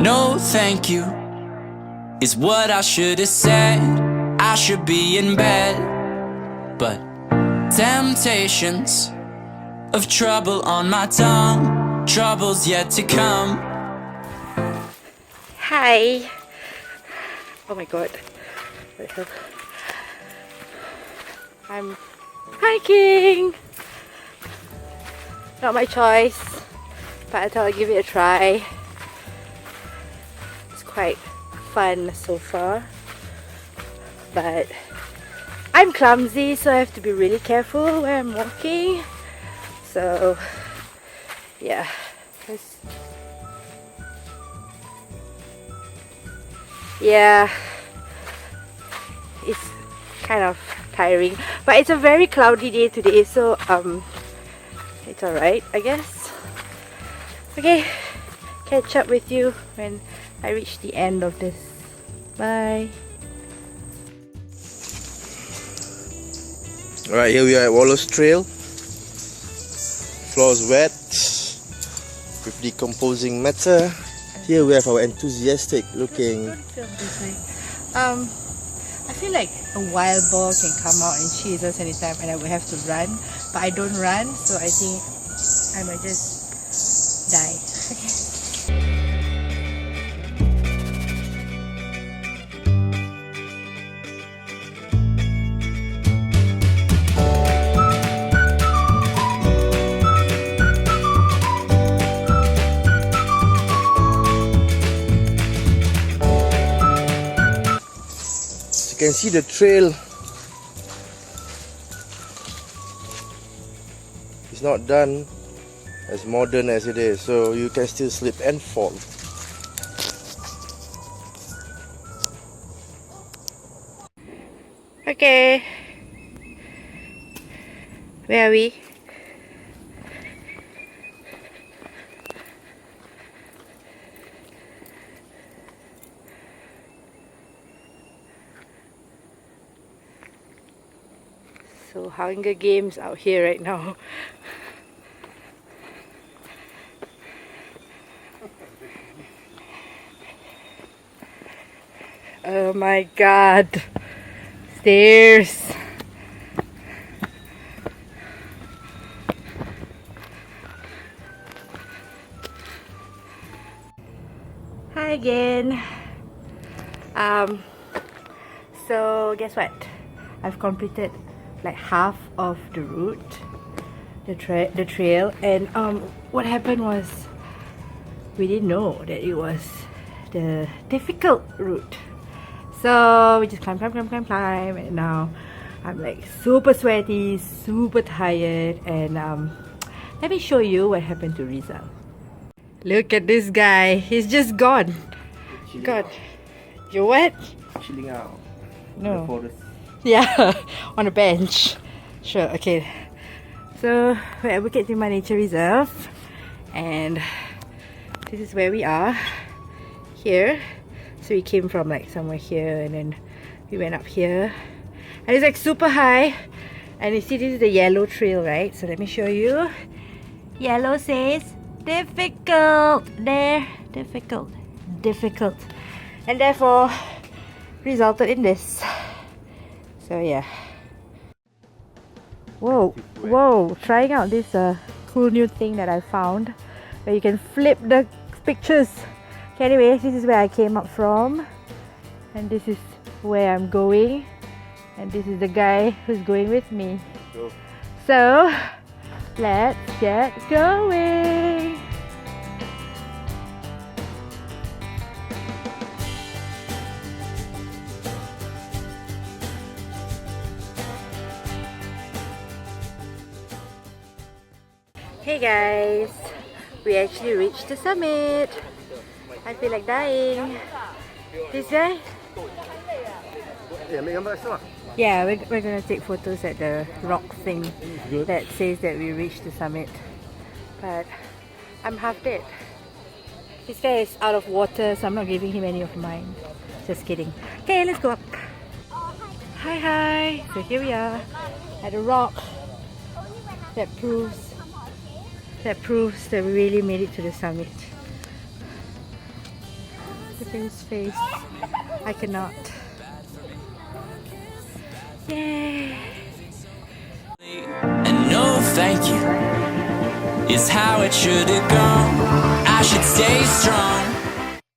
No thank you is what I should have said. I should be in bed, but temptations of trouble on my tongue, troubles yet to come. Hi. Oh my god. What the hell? I'm hiking. Not my choice, but I thought I'd give it a try. It's quite fun so far, but I'm clumsy, so I have to be really careful where I'm walking. So yeah, it's kind of tiring, but it's a very cloudy day today, so it's alright, I guess. Okay, catch up with you when I reach the end of this. Bye. Alright, here we are at Wallace Trail. Floor is wet with decomposing matter. Here we have our enthusiastic looking. I feel like a wild boar can come out and chase us anytime and I will have to run, but I don't run, so I think I might just die. You can see the trail is not done as modern as it is, so you can still slip and fall. Okay, where are we? So Hunger Games out here right now. Oh my god, stairs. Hi again. So guess what? I've completed like half of the route, the trail, and what happened was we didn't know that it was the difficult route. So we just climb, and now I'm like super sweaty, super tired, and let me show you what happened to Rizal. Look at this guy, he's just gone. God, you what? Chilling out. No. Yeah, on a bench. Sure, okay. So we're at Bukit Timah Nature Reserve, and this is where we are here. So we came from like somewhere here, and then we went up here, and it's like super high. And you see, this is the yellow trail, right? So let me show you. Yellow says difficult there, difficult, and therefore resulted in this. So yeah. Whoa, trying out this cool new thing that I found where you can flip the pictures. Okay, anyways, this is where I came up from, and this is where I'm going, and this is the guy who's going with me. So let's get going. Hey guys, we actually reached the summit. I feel like dying. This guy? Yeah, we're gonna take photos at the rock thing that says that we reached the summit. But I'm half dead. This guy is out of water, so I'm not giving him any of mine. Just kidding. Okay, let's go up. Hi. So here we are at a rock that proves that we really made it to the summit. Look at his face. I cannot. Yay! And no thank you is how it should have gone. I should stay strong.